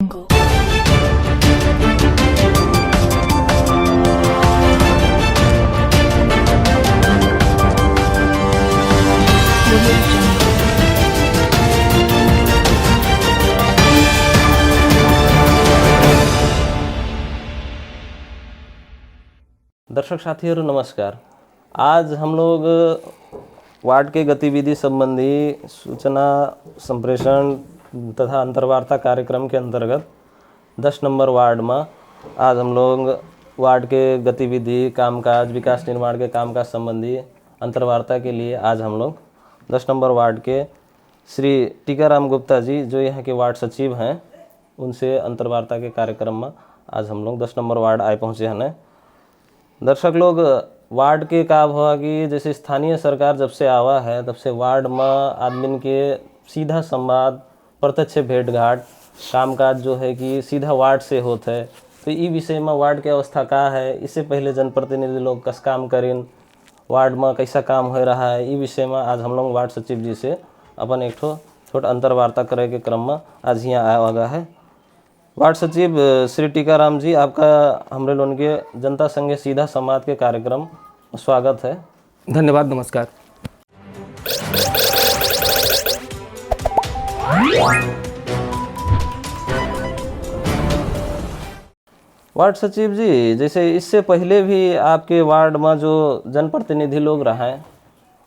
दर्शक साथियों नमस्कार। आज हम लोग वार्ड के गतिविधि संबंधी सूचना संप्रेषण तथा अंतर्वार्ता कार्यक्रम के अंतर्गत 10 नंबर वार्ड में आज हम लोग वार्ड के गतिविधि कामकाज विकास निर्माण के कामकाज संबंधी अंतर्वार्ता के लिए आज हम लोग 10 नंबर वार्ड के श्री टीकाराम गुप्ता जी जो यहाँ के वार्ड सचिव हैं उनसे अंतर्वार्ता के कार्यक्रम में आज हम लोग 10 नंबर वार्ड आए पहुँचे हैं। दर्शक लोग, वार्ड के का हुआ कि जैसे स्थानीय सरकार जब से आवा है तब से वार्ड में आदमी के सीधा संवाद प्रत्यक्ष भेंट घाट कामकाज जो है कि सीधा वार्ड से होता है। तो ये विषय में वार्ड के अवस्था का है, इससे पहले जनप्रतिनिधि लोग कस काम करें, वार्ड में कैसा काम हो रहा है, ये विषय में आज हम लोग वार्ड सचिव जी से अपन एक छोटा अंतर्वार्ता करे के क्रम में आज यहाँ आया हुआ है। वार्ड सचिव श्री टीकाराम जी, आपका हमरे लोगों के जनता संघ सीधा संवाद के कार्यक्रम स्वागत है। धन्यवाद, नमस्कार। वार्ड सचिव जी, जैसे इससे पहले भी आपके वार्ड में जो जनप्रतिनिधि लोग रहे हैं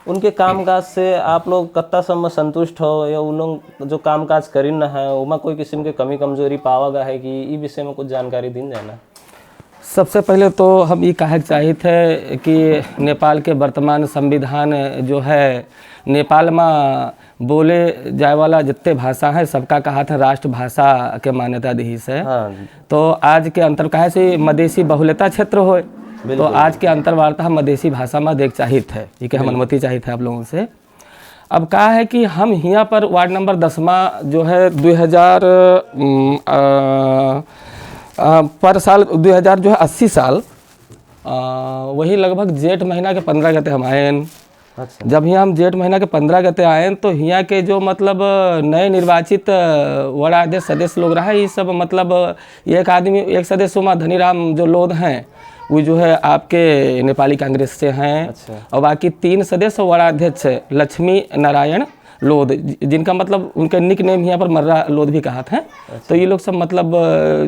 उनके कामकाज से आप लोग कत्ता समय संतुष्ट हो या उन लोग जो कामकाज करीन न है उमा कोई किस्म के कमी कमजोरी पावा गया है कि ये विषय में कुछ जानकारी दिन जाना? सबसे पहले तो हम ये कहना चाहिए थे कि नेपाल के वर्तमान संविधान जो है नेपाल में बोले जाए वाला जितने भाषा है सबका कहा था राष्ट्र भाषा के मान्यता दी से। हाँ। तो आज के अंतर कहे से मधेसी बहुलता क्षेत्र हो, तो आज के अंतर्वार्ता हम मधेसी भाषा में देख चाहिए थे, ये कि हम अनुमति चाहिए थे आप लोगों से। अब कहा है कि हम यहाँ पर वार्ड नंबर 10 जो है 2000 पर साल 2000 जो है 80 साल वही लगभग जेठ महीना के 15 गते हम आए। अच्छा। जब यहाँ हम जेठ महीना के 15 गते आए तो यहाँ के जो मतलब नए निर्वाचित वार्ड अध्यक्ष सदस्य लोग रहे, ये सब मतलब एक आदमी एक सदस्य उमा धनीराम जो लोध हैं वो जो है आपके नेपाली कांग्रेस से हैं। अच्छा। और बाकी 3 सदस्य वार्डाध्यक्ष लक्ष्मी नारायण लोध, जिनका मतलब उनका निक नेम यहाँ पर मर्रा लोध भी कहा था। अच्छा। तो ये लोग सब मतलब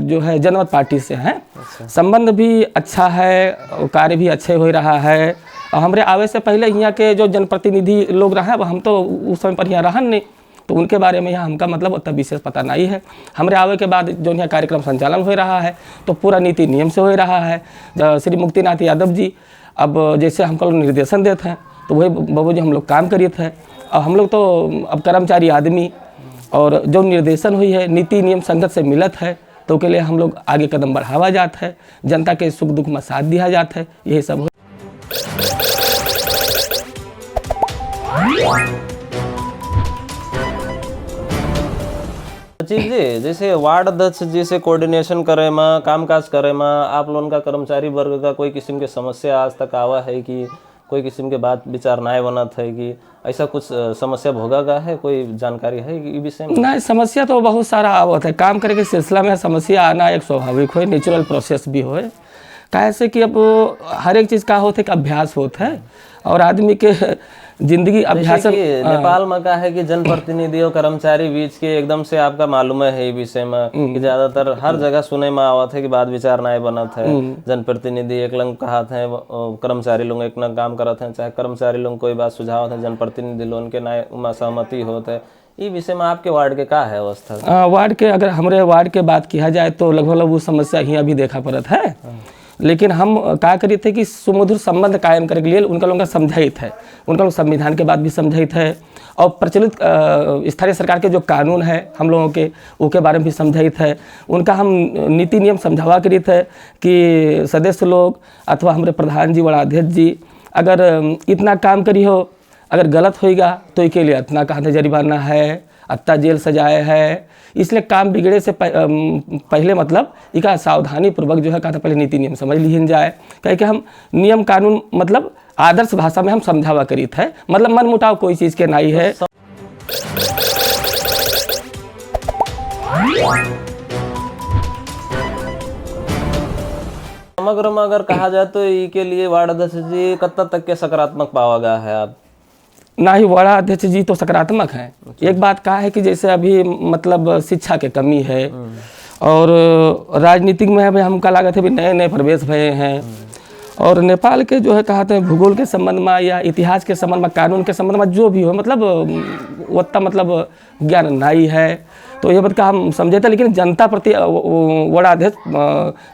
जो है जनमत पार्टी से हैं। अच्छा। संबंध भी अच्छा है, कार्य भी अच्छे हो रहा है। और हमारे आवे से पहले यहाँ के जो जनप्रतिनिधि लोग रहे हम तो उस समय पर यहाँ रहन नहीं, तो उनके बारे में यहाँ हमका मतलब उतना विशेष पता नहीं है। हमारे आवे के बाद जो यहाँ कार्यक्रम संचालन हो रहा है तो पूरा नीति नियम से हो रहा है। श्री मुक्तिनाथ यादव जी अब जैसे हमको निर्देशन देते हैं तो वही बाबू जी हम लोग काम करिए थे। और हम लोग तो अब कर्मचारी आदमी और जो निर्देशन हुई है नीति नियम संगत से मिलत है तो उसके लिए हम लोग आगे कदम बढ़ावा जाता है, जनता के सुख दुख में साथ दिया जाता है, यही सब हो। सचिव जी, जैसे वार्ड अध्यक्ष जी से कोऑर्डिनेशन करे में कामकाज करे में आप लोगों का कर्मचारी वर्ग का कोई किस्म के समस्या आज तक आवा है कि कोई किस्म के बात विचार ना बनत है कि ऐसा कुछ समस्या भोगा का है, कोई जानकारी है कि विषय में? नहीं, समस्या तो बहुत सारा आवत है। काम करे के सिलसिला में समस्या आना एक स्वाभाविक हो, नेचुरल प्रोसेस भी हो। कैसे कि अब हर एक चीज़ का होता है कि अभ्यास होता है और आदमी के जिंदगी अभ्यास। नेपाल में का है कि जनप्रतिनिधि और कर्मचारी बीच के एकदम से आपका मालूम है ये विषय में कि ज्यादातर हर जगह सुने में आवत है कि बात विचार ना बनत है। जनप्रतिनिधि एक लंग कहा थे, कर्मचारी लोग एक न काम करते हैं, चाहे कर्मचारी लोग कोई बात सुझाव है जनप्रतिनिधि लोग के ना सहमति होते है। ये विषय में आपके वार्ड के का है अवस्था? वार्ड के अगर हमारे वार्ड के बात किया जाए तो लगभग वो समस्या ही अभी देखा पड़त है। लेकिन हम क्या करिए थे कि सुमधुर संबंध कायम करने के लिए उनका लोगों का समझाई थे, उनका लोग संविधान के बाद भी समझाई थे और प्रचलित स्थानीय सरकार के जो कानून है हम लोगों के उसके बारे में भी समझाई थे। उनका हम नीति नियम समझावा करी थे कि सदस्य लोग अथवा हमारे प्रधान जी वार्डाध्यक्ष जी अगर इतना काम करी हो, अगर गलत होएगा तो इसके लिए इतना कहा जरिमाना है, अत्ता जेल सजाए है। इसलिए काम बिगड़े से पहले मतलब इसका सावधानी पूर्वक जो है कहा था पहले नीति नियम समझ लीन जाए। कहे कि हम नियम कानून मतलब आदर्श भाषा में हम समझावा करी थे, मतलब मन मुटाव कोई चीज़ के नहीं है। समग्र में अगर कहा जाए तो ई के लिए वार्ड अध्यक्ष जी कत्ता तक के सकारात्मक पावा गया है आप? ना ही वार्ड अध्यक्ष जी तो सकारात्मक हैं। एक बात कहा है कि जैसे अभी मतलब शिक्षा की कमी है और राजनीतिक में अभी हमका लागत है भी नए नए प्रवेश भये हैं और नेपाल के जो है कहते हैं भूगोल के संबंध में या इतिहास के संबंध में, कानून के संबंध में जो भी हो मतलब उतना मतलब ज्ञान नहीं है, तो ये बात का हम समझे थे। लेकिन जनता प्रति वार्डाध्यक्ष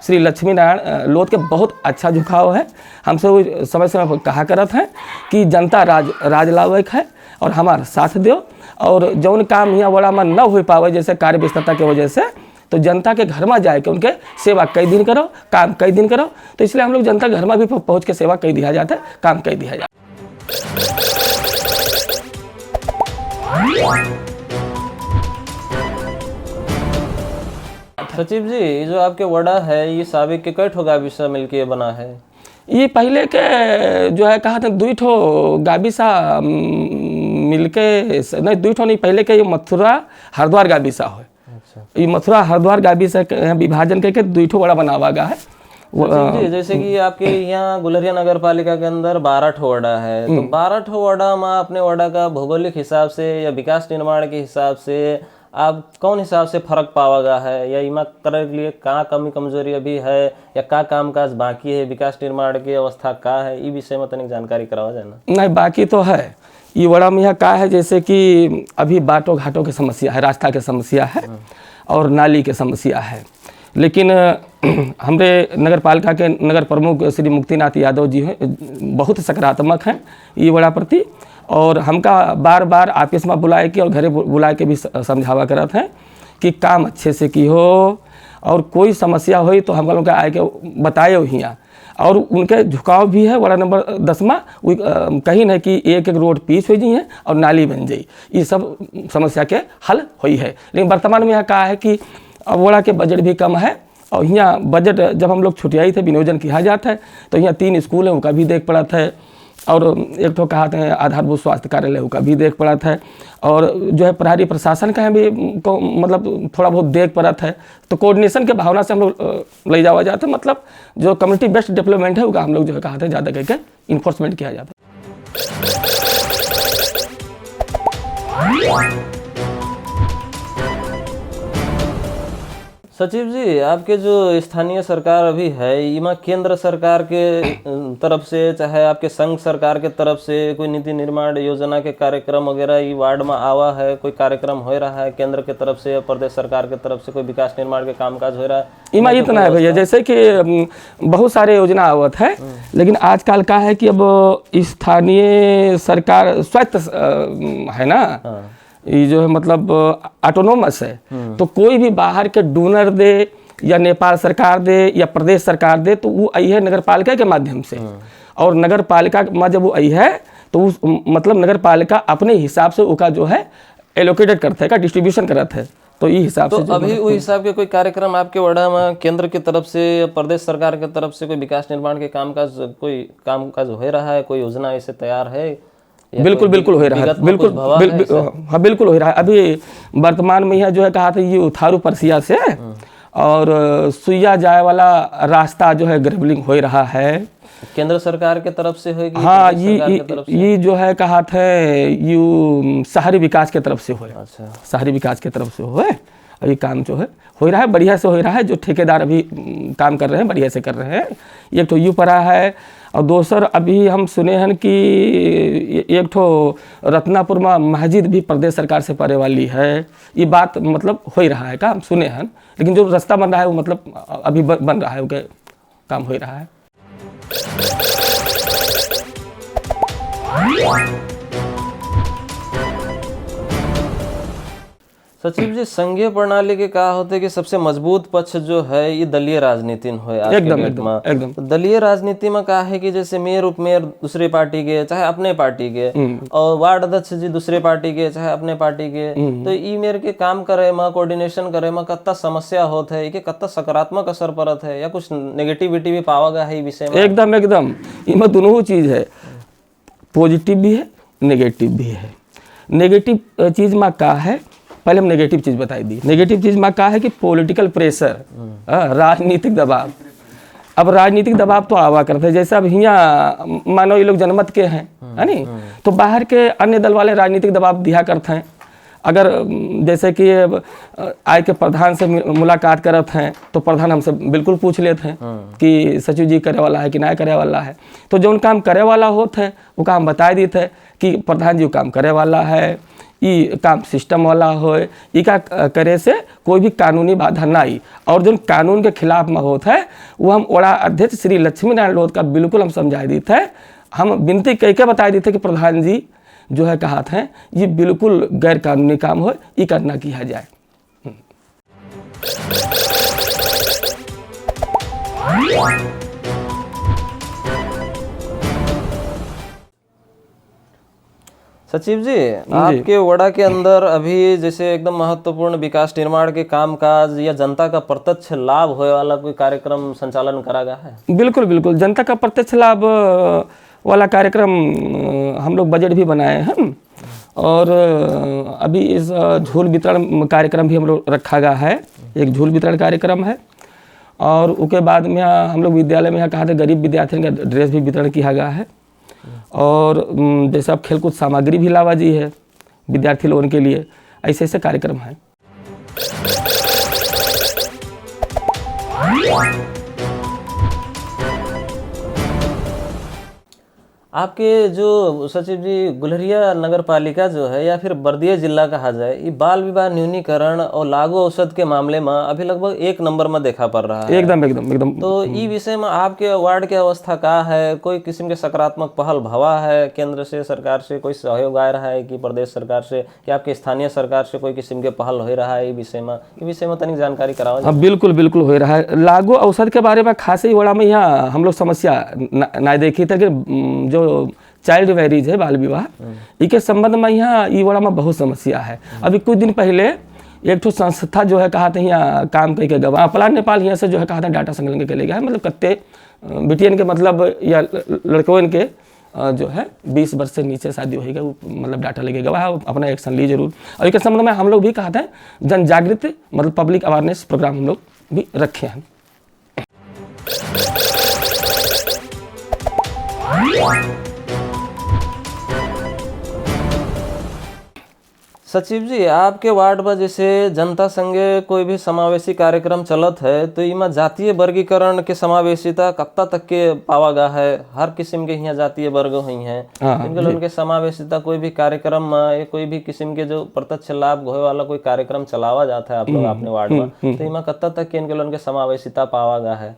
श्री लक्ष्मी नारायण लोध के बहुत अच्छा झुकाव है। हमसे वो समय समय कहा करत हैं कि जनता राज लायक है और हमारा साथ दो, और जौन काम यहाँ वाड़ा में न हो पावे जैसे कार्य व्यस्तता की वजह से, तो जनता के घर में जाए के उनके सेवा कई दिन करो, काम कई दिन करो। तो इसलिए हम लोग जनता घर में भी पहुंच के सेवा कई दिया जाता है, काम कई दिया जाता है। सचिव जी, जो आपके वड़ा है ये साबिक के कई ठो गाबिसा मिलके बना है? ये पहले के जो है कहा था 2 ठो गाबिसा मिलके, नहीं 2 ठो नहीं, पहले के ये मथुरा हरिद्वार गाबिसा है। ये मथुरा हरिद्वार गाबिसा विभाजन करके 2 ठो वड़ा बनावा गया है। जी, जैसे कि आपके यहाँ गुलरिया नगर पालिका के अंदर 12 ठो वड़ा है, तो 12 ठो वड़ा में अपने वड़ा का भौगोलिक हिसाब से या विकास निर्माण के हिसाब से आप कौन हिसाब से फर्क पावा गया है, या इमा करे के लिए कहाँ कमी कमजोरी अभी है या का काम काज बाकी है, विकास निर्माण की अवस्था का है, ई विषय में तनिक जानकारी करावा जाए ना? नहीं, बाकी तो है। ये वड़ा में यहाँ का है जैसे कि अभी बाटों घाटों की समस्या है, रास्ता की समस्या है और नाली की समस्या है। लेकिन हमारे नगर पालिका के नगर प्रमुख श्री मुक्तिनाथ यादव जी हैं, बहुत सकारात्मक हैं ये वड़ा प्रति, और हमका बार बार ऑफिस में बुलाए के और घरे बुलाए के भी समझावा करत हैं कि काम अच्छे से की हो, और कोई समस्या हुई तो हम लोग आए के बताए हो यहाँ। और उनके झुकाव भी है वार्ड नंबर 10 में, कहीं नहीं कि एक रोड पीस हो जाइए और नाली बन जाई, ये सब समस्या के हल हुई है। लेकिन वर्तमान में यहाँ कहा है कि वाड़ा के बजट भी कम है, और यहाँ बजट जब हम लोग छुटियाई थे विनियोजन किया जाता है तो यहाँ 3 स्कूल है उनका भी देख पड़ा था, और एक तो कहा था आधारभूत स्वास्थ्य कार्यालय उनका भी देख पड़ा था, और जो है प्रहरी प्रशासन का भी को मतलब थोड़ा बहुत देख पड़ा था। तो कोऑर्डिनेशन के भावना से हम लोग ले जावा जाता है, मतलब जो कम्युनिटी बेस्ड डेवलपमेंट है उसका हम लोग जो है कहा था ज़्यादा करके इन्फोर्समेंट किया जाता है। सचिव जी, आपके जो स्थानीय सरकार अभी है इमा केंद्र सरकार के तरफ से चाहे आपके संघ सरकार के तरफ से कोई नीति निर्माण योजना के कार्यक्रम वगैरह ये वार्ड में आवा है, कोई कार्यक्रम हो रहा है केंद्र के तरफ से या प्रदेश सरकार के तरफ से कोई विकास निर्माण के कामकाज हो रहा है? इमा इतना है भैया, जैसे कि बहुत सारे योजना आवत है, लेकिन आजकल का है कि अब स्थानीय सरकार स्वायत्त है ना, ये जो है मतलब ऑटोनोमस है, तो कोई भी बाहर के डोनर दे या नेपाल सरकार दे या प्रदेश सरकार दे तो वो आई है नगर पालिका के माध्यम से, और नगर पालिका में जब वो आई है तो उस मतलब नगर पालिका अपने हिसाब से उसका जो है एलोकेटेड करता है, का डिस्ट्रीब्यूशन करता है। तो ये हिसाब तो से अभी उस हिसाब के कोई कार्यक्रम आपके वड़ा में केंद्र की तरफ से या प्रदेश सरकार की तरफ से कोई विकास निर्माण के कामकाज हो रहा है, कोई योजना ऐसे तैयार है? बिल्कुल बिल्कुल हो रहा है, बिल्कुल हाँ बिल्कुल हो रहा है। अभी वर्तमान में यह जो है कहा था ये उथारू परसिया से और सुइया जाए वाला रास्ता जो है ग्रेवलिंग हो रहा है, केंद्र सरकार के तरफ से होगी? हाँ, ये जो है कहा था यू शहरी विकास के तरफ से हो। अच्छा, शहरी विकास के तरफ से हो, अभी काम जो है हो रहा है, बढ़िया से हो रहा है। जो ठेकेदार अभी काम कर रहे हैं बढ़िया से कर रहे हैं। एक तो यू पड़ा है, और दूसर अभी हम सुने हैं कि एक ठो रत्नापुर में मस्जिद भी प्रदेश सरकार से पड़े वाली है। ये बात मतलब हो ही रहा है का हम सुने हैं, लेकिन जो रास्ता बन रहा है वो मतलब अभी बन रहा है, उसके काम हो रहा है। सचिव जी, संघीय प्रणाली के कहा होते कि सबसे मजबूत पक्ष जो है ये दलीय राजनीति हो। एकदम दलीय राजनीति में कहा है कि जैसे मेयर उपमेयर दूसरे पार्टी के चाहे अपने पार्टी के, और वार्ड अध्यक्ष जी दूसरे पार्टी के चाहे अपने पार्टी के, तो ई मेयर के काम करे में कोऑर्डिनेशन करे में कत्ता समस्या होत है, कि कत्ता सकारात्मक असर पड़त है या कुछ नेगेटिविटी भी पावा गया है विषय में? एकदम इनमें दोनों चीज है, पॉजिटिव भी है नेगेटिव भी है। नेगेटिव चीज में का है, पहले हम नेगेटिव चीज बताई दी। नेगेटिव चीज में कहा है कि पॉलिटिकल प्रेशर, राजनीतिक दबाव, अब राजनीतिक दबाव तो आवा करते हैं, जैसे अब यहाँ मानो ये लोग जनमत के हैं, है नी, तो बाहर के अन्य दल वाले राजनीतिक दबाव दिया करते हैं। अगर जैसे कि आय के प्रधान से मुलाकात करत हैं तो प्रधान हमसे बिल्कुल पूछ लेते हैं कि सचिव जी करे वाला है कि ना करे वाला है, तो जो काम करे वाला होता है वो काम बता देते हैं कि प्रधान जी काम करे वाला है, ये काम सिस्टम वाला हो, ये का करे से कोई भी कानूनी बाधा ना आई। और जो कानून के खिलाफ में होता है वो हम ओड़ा अध्यक्ष श्री लक्ष्मी नारायण लोध का बिल्कुल हम समझा देते हैं, हम विनती कह के बता देते कि प्रधान जी जो है कहा था ये बिल्कुल गैर कानूनी काम हो, ये करना किया जाए। सचिव जी, आपके वड़ा के अंदर अभी जैसे एकदम महत्वपूर्ण विकास निर्माण के कामकाज या जनता का प्रत्यक्ष लाभ होने वाला कोई कार्यक्रम संचालन करा गया है? बिल्कुल बिल्कुल, जनता का प्रत्यक्ष लाभ वाला कार्यक्रम हम लोग बजट भी बनाए हैं, और अभी इस झूल वितरण कार्यक्रम भी हम लोग रखा गया है, एक झूल वितरण कार्यक्रम है। और उसके बाद में हम लोग विद्यालय में यहाँ कहा था गरीब विद्यार्थियों का ड्रेस भी वितरण किया गया है, और जैसे अब खेलकूद सामग्री भी लावा जी है विद्यार्थी लोगों के लिए, ऐसे ऐसे कार्यक्रम हैं। आपके जो सचिव जी गुलरिया नगर पालिका जो है या फिर बर्दिया जिला कहा जाए, ये बाल विवाह न्यूनीकरण और लागू औषध के मामले में अभी लगभग 1 नंबर में देखा पड़ रहा है। एकदम एकदम एकदम। तो ई विषय में आपके वार्ड की अवस्था का है? कोई किस्म के सकारात्मक पहल भवा है? केंद्र से सरकार से कोई सहयोग आ रहा है कि प्रदेश सरकार से कि आपके स्थानीय सरकार से कोई किस्म के पहल हो रहा है? ई विषय में तनिक जानकारी कराओ। हाँ बिल्कुल बिल्कुल हो रहा है। लागू औषध के बारे में खास ही बड़ा में यहाँ हम लोग समस्या ना देखी था कि जो चाइल्ड मैरिज है, बाल विवाह, इसके संबंध में यहाँ ई बड़ा में बहुत समस्या है। अभी कुछ दिन पहले एक ठो संस्था जो है कहा था यहाँ काम करके गवा प्लान नेपाल यहाँ से जो है कहा था डाटा संकलन के ले गया है, मतलब कत्ते बिटियन के मतलब या लड़कों के जो है 20 वर्ष से नीचे शादी होगी वो मतलब डाटा लेके गवा अपना एक्शन ली जरूर। और इसके संबंध में हम लोग भी कहा था जन जागृति मतलब पब्लिक अवेयरनेस प्रोग्राम हम लोग भी रखे हैं। सचिव जी, आपके वार्ड में जैसे जनता संगे कोई भी समावेशी कार्यक्रम चलत है तो इमा जातीय वर्गीकरण के समावेशिता कत्ता तक के पावा गया है? हर किस्म के यहाँ जातीय वर्ग हुई हैं, इनके उनके समावेशिता कोई भी कार्यक्रम में कोई भी किस्म के जो प्रत्यक्ष लाभ होने वाला कोई कार्यक्रम चलावा जाता है आप लोग अपने वार्ड में, तो इमा कत्ता तक के इनके उनके समावेशिता पावा गया है?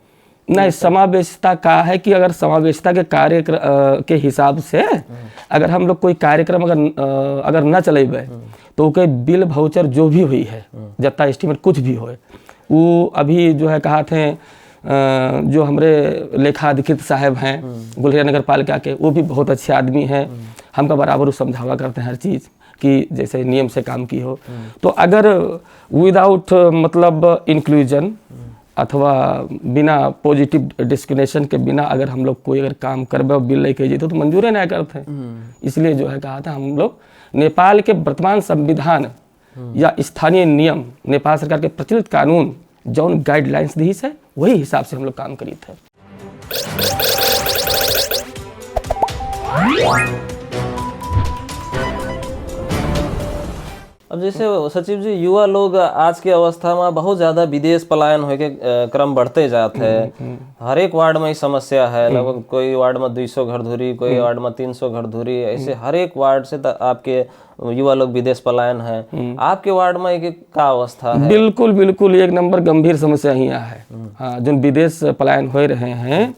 नहीं, समावेशिता का है कि अगर समावेशिता के कार्य के हिसाब से अगर हम लोग कोई कार्यक्रम अगर न चलेबे तो के बिल भाउचर जो भी हुई है जत्ता एस्टीमेट कुछ भी हो वो अभी जो है कहा थे जो हमारे लेखा अधिकृत साहब हैं गुलरिया नगर पालिका के, वो भी बहुत अच्छे आदमी हैं, हमका बराबर समझावा करते हैं हर चीज़ कि जैसे नियम से काम की हो। तो अगर विदाउट मतलब इंक्लूजन अथवा बिना पॉजिटिव डिस्क्रिमिनेशन के बिना अगर हम लोग कोई अगर काम करबे बिल लेके जाते तो मंजूर नहीं करते। इसलिए जो है कहा था हम लोग नेपाल के वर्तमान संविधान या स्थानीय नियम नेपाल सरकार के प्रचलित कानून जौन गाइडलाइंस दी है वही हिसाब से हम लोग काम करी थे। अब जैसे सचिव जी युवा लोग आज की अवस्था में बहुत ज्यादा विदेश पलायन होने के क्रम बढ़ते जाते हैं। हर एक वार्ड में ही समस्या है, लगभग कोई वार्ड में 200 घर धुरी, कोई वार्ड में 300 घर धुरी, ऐसे हर एक वार्ड से आपके युवा लोग विदेश पलायन है। आपके वार्ड में एक क्या अवस्था है? बिल्कुल बिल्कुल एक नंबर गंभीर समस्या यहाँ है। हाँ, जो विदेश पलायन हो रहे हैं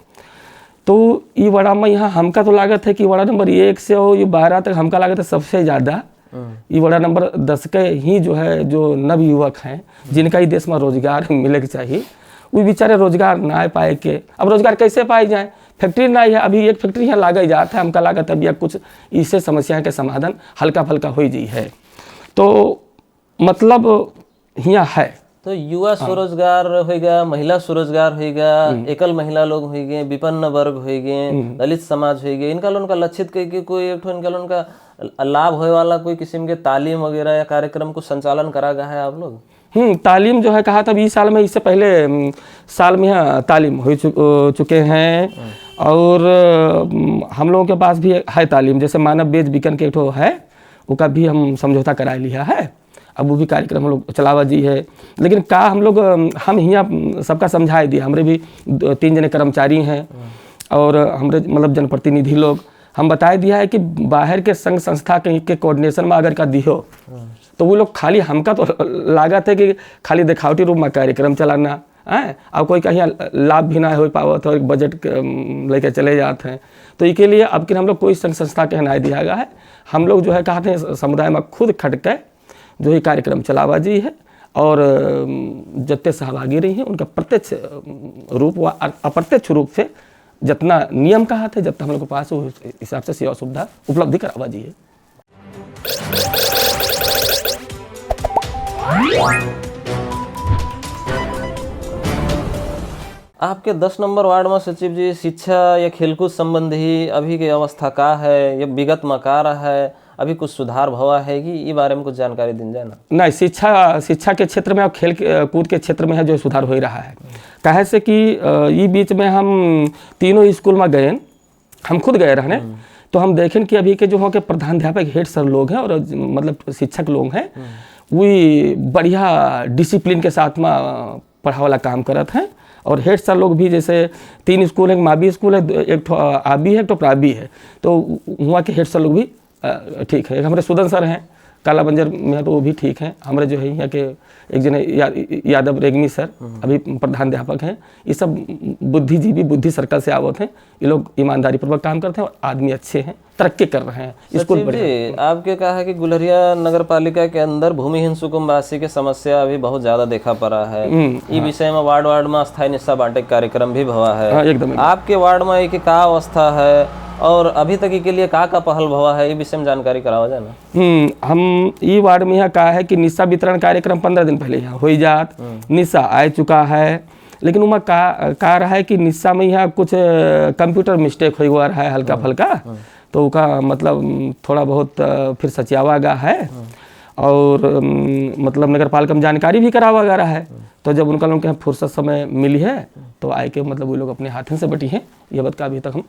तो ये वार्ड में यहाँ हमका तो लागत है कि वार्ड नंबर 1 से हो 12 तक हमका लागत है सबसे ज्यादा ये बड़ा नंबर 10 के ही जो है जो नव युवक हैं जिनका ही देश में रोजगार मिले के चाहिए, वो बेचारे रोजगार ना पाए के। अब रोजगार कैसे पाए जाए? फैक्ट्री ना है, अभी एक फैक्ट्री यहाँ लागा जाता है, हमका लागत अभी कुछ इससे समस्या के समाधान हल्का फल्का हो जी है। तो मतलब यहाँ है तो युवा स्वरोजगार होगा, महिला स्वरोजगार होगा, एकल महिला लोग हो गए, विपन्न वर्ग हो गए, दलित समाज हो गए, इनका लोन का लक्षित करके कोई एक इनका लोन का लाभ होने वाला कोई किस्म के तालीम वगैरह या कार्यक्रम को संचालन करा गया है आप लोग? तालीम जो है कहा था 20 साल में, इससे पहले साल में यहाँ तालीम हो चुके हैं। और हम लोगों के पास भी है तालीम, जैसे मानव बेज बिकन के एक है, उसका भी हम समझौता करा लिया है। अब वो भी कार्यक्रम हम लोग चलावा जी है। लेकिन का हम यहाँ सबका समझाए दिया, हमारे भी 3 जने कर्मचारी हैं और हमारे मतलब जनप्रतिनिधि लोग, हम बताए दिया है कि बाहर के संघ संस्था के कोऑर्डिनेशन में अगर का दिहो तो वो लोग खाली हमका तो लागत है कि खाली दिखावटी रूप में कार्यक्रम चलाना है, और कोई कहीं लाभ भी ना हो पावत हो, बजट लेके चले जाते हैं। तो इसके लिए अब कि हम लोग कोई संघ संस्था के नहीं दिया गया है, हम लोग जो है कहते हैं समुदाय में खुद खटके जो ही कार्यक्रम चलावा जी है। और जितने सहभागी रही हैं उनका प्रत्यक्ष रूप व अप्रत्यक्ष रूप से जितना नियम कहा थे, जितना हम लोग के पास उस हिसाब से सेवा सुविधा उपलब्धि करावा जी है। आपके 10 नंबर वार्ड में सचिव जी शिक्षा या खेलकूद संबंधी अभी की अवस्था का है, ये विगत में का रहा है, अभी कुछ सुधार भवा है कि ये बारे में कुछ जानकारी दी जाए ना? नहीं, शिक्षा के क्षेत्र में और खेल कूद के क्षेत्र में है जो सुधार हो रहा है। कहे से कि ये बीच में हम तीनों स्कूल में गए, हम खुद गए रहने, तो हम देखें कि अभी के जो हो के प्रधानाध्यापक हेड सर लोग हैं और मतलब शिक्षक लोग हैं, वही बढ़िया डिसिप्लिन के साथ में पढ़ा वाला काम करत हैं। और हेड सर लोग भी जैसे 3 स्कूल है, मावी स्कूल है, एक तो आबी है, एक तो प्राबी है, तो वहाँ के हेड सर लोग भी ठीक है। हमारे सुदन सर हैं काला बंजर में, तो वो भी ठीक हैं। हमारे जो है यहाँ के एक जने यादव रेग्मी सर अभी प्रधानाध्यापक हैं। ये सब बुद्धिजीवी बुद्धि सर्कल से आवत हैं, ये लोग ईमानदारी पूर्वक काम करते हैं और आदमी अच्छे हैं, तरक्की कर रहे हैं। स्कूल जी आपके कहा है कि गुलरिया नगर पालिका के अंदर भूमिहीन सुकुम्बासी की समस्या अभी बहुत ज्यादा देखा पड़ा है। ये विषय में वार्ड में अस्थायी निस्सा बांटे कार्यक्रम भी भवा है। एकदम आपके वार्ड में एक का अवस्था है और अभी तक के लिए का पहल भवा है, ये विषय में जानकारी करावा जाए ना? हम ये वार्ड में यहाँ कहा है कि निस्सा वितरण कार्यक्रम 15 दिन पहले यहाँ हो जात, निस्सा आ चुका है। लेकिन उमा का रहा है कि निस्सा में यहाँ कुछ कंप्यूटर मिस्टेक हुआ रहा है हल्का फल्का, तो उसका मतलब थोड़ा बहुत फिर सचियावा गया है। और मतलब नगर पालिका में जानकारी भी करावा गया है। तो जब उनका लोग के फुर्सत समय मिली है तो आए के मतलब वो लोग अपने हाथों से बटी हैं। ये बात का अभी तक हम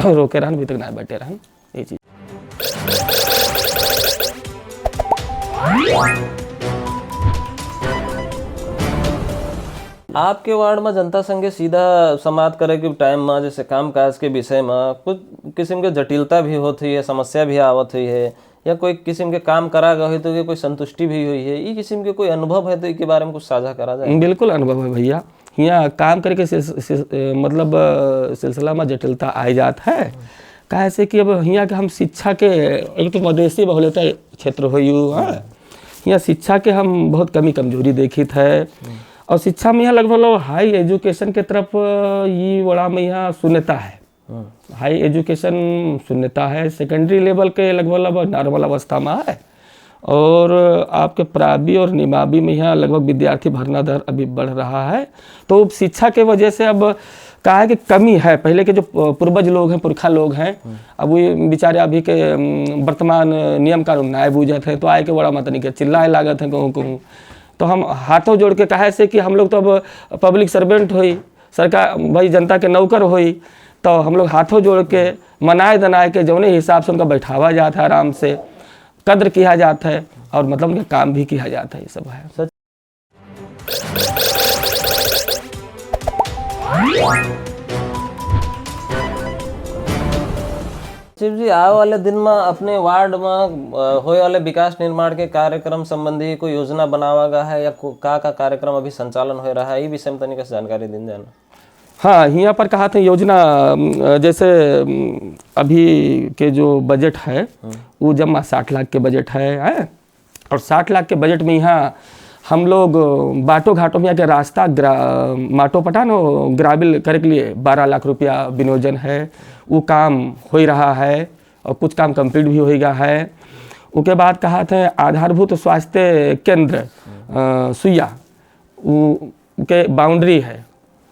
रोके रहन, अभी तक ना बैठे रहन ये चीज। आपके वार्ड में जनता संगे सीधा संवाद करे के टाइम में जैसे काम काज के विषय में कुछ किस्म के जटिलता भी होती है, समस्या भी आवत हुई है, या कोई किस्म के काम करा गया हो तो कोई संतुष्टि भी हुई है, ये किस्म के कोई अनुभव है तो इसके बारे में कुछ साझा करा जाए? बिल्कुल अनुभव है भैया। यहाँ काम करके मतलब सिलसिला में जटिलता आ जाता है। कहे से कि अब यहाँ के हम शिक्षा के एक तो मधेसी बहुलता क्षेत्र हो, यहाँ शिक्षा के हम बहुत कमजोरी देखी है। और शिक्षा में यहाँ लगभग हाई एजुकेशन के तरफ ये बड़ा में यहाँ शून्यता है, हाई एजुकेशन शून्यता है। सेकेंडरी लेवल के लगभग नॉर्मल अवस्था में है। और आपके प्राबी और निमाबी में यहाँ लगभग विद्यार्थी भरना दर अभी बढ़ रहा है। तो शिक्षा के वजह से अब कहा है कि कमी है। पहले के जो पूर्वज लोग हैं, पुरखा लोग हैं, अब वो बेचारे अभी के वर्तमान नियम कानून नाय बूझत हैं, तो आए के बड़ा मतनी के चिल्लाए लागत हैं कहूँ। तो हम हाथों जोड़ के कहे से कि हम लोग तो अब पब्लिक सर्वेंट हुई, सरकार भाई जनता के नौकर हुई, तो हम लोग हाथों जोड़ के मनाए दनाए के जौने हिसाब से उनका बैठावा जाता है, आराम से कद्र किया जाता है और मतलब उनका काम भी किया जाता है। ये सब है। शिव जी आने वाले दिन में अपने वार्ड में होने वाले विकास निर्माण के कार्यक्रम संबंधी कोई योजना बनावा गया है या का कार्यक्रम अभी संचालन हो रहा है, ये विषय में तनिक जानकारी दिन जाना? हाँ, यहाँ पर कहा था योजना जैसे अभी के जो बजट है वो जमा 60 लाख के बजट है। और 60 लाख के बजट में यहाँ हम लोग बाटो घाटों में के रास्ता माटो पटानो ग्राबिल करे के लिए 12 लाख रुपया विनियोजन है। वो काम हो रहा है और कुछ काम कंप्लीट भी हो गया है। उसके बाद कहा था आधारभूत स्वास्थ्य केंद्र सुइया के बाउंड्री है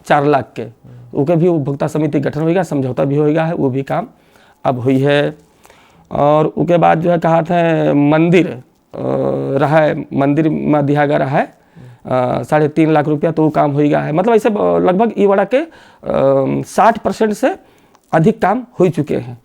4 लाख के, उसके भी उपभोक्ता समिति गठन होगा, समझौता भी होगा है, वो भी काम अब हुई है। और उसके बाद जो है कहा था मंदिर रहा है, मंदिर में दिया गया रहा है 3.5 लाख रुपया, तो वो काम हो गया है। मतलब ऐसे लगभग ई वाड़ा के 60% से अधिक काम हो चुके हैं।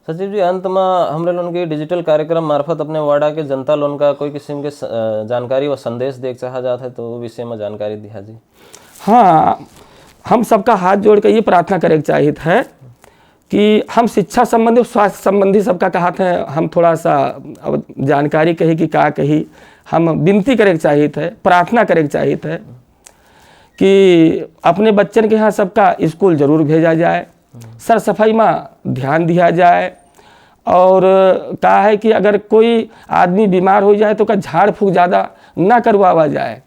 सचिव जी, अंत में हमरे लोन के डिजिटल कार्यक्रम मार्फत अपने वाड़ा के जनता लोन का कोई किस्म के जानकारी व संदेश देख चाहा जाता है, तो वो विषय में जानकारी दिया जी। हाँ, हम सबका हाथ जोड़ के ये प्रार्थना करे चाहिए है कि हम शिक्षा संबंधी, स्वास्थ्य संबंधी सबका कहा था, हम थोड़ा सा अब जानकारी कही कि का कही, हम विनती करे चाहिए थे, प्रार्थना करे चाहिए थे कि अपने बच्चन के यहाँ सबका स्कूल जरूर भेजा जाए, सर सफाई में ध्यान दिया जाए, और कहा है कि अगर कोई आदमी बीमार हो जाए तो का झाड़ फूक ज़्यादा ना करवावा जाए,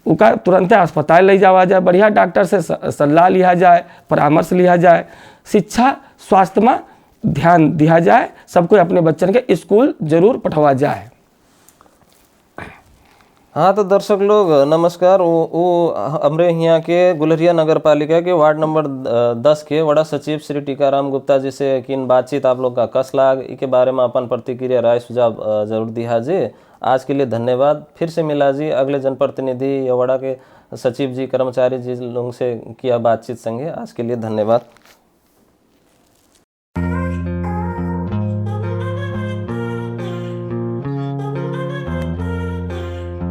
उसका तुरंत अस्पताल ले जावा जाए, बढ़िया डॉक्टर से सलाह लिया जाए, परामर्श लिया जाए, शिक्षा स्वास्थ्य में ध्यान दिया जाए, सबको अपने बच्चन के स्कूल जरूर पठवा जाए। हाँ तो दर्शक लोग नमस्कार, वो हमरे यहाँ के गुलरिया नगर पालिका के वार्ड नंबर 10 के वड़ा सचिव श्री टीकाराम गुप्ता जी से किन बातचीत आप लोग का कस लाग, इसके बारे में अपन प्रतिक्रिया राय सुझाव जरूर दिया जी। आज के लिए धन्यवाद। फिर से मिला जी अगले जनप्रतिनिधि या वड़ा के सचिव जी, कर्मचारी जी लोगों से किया बातचीत संगे। आज के लिए धन्यवाद।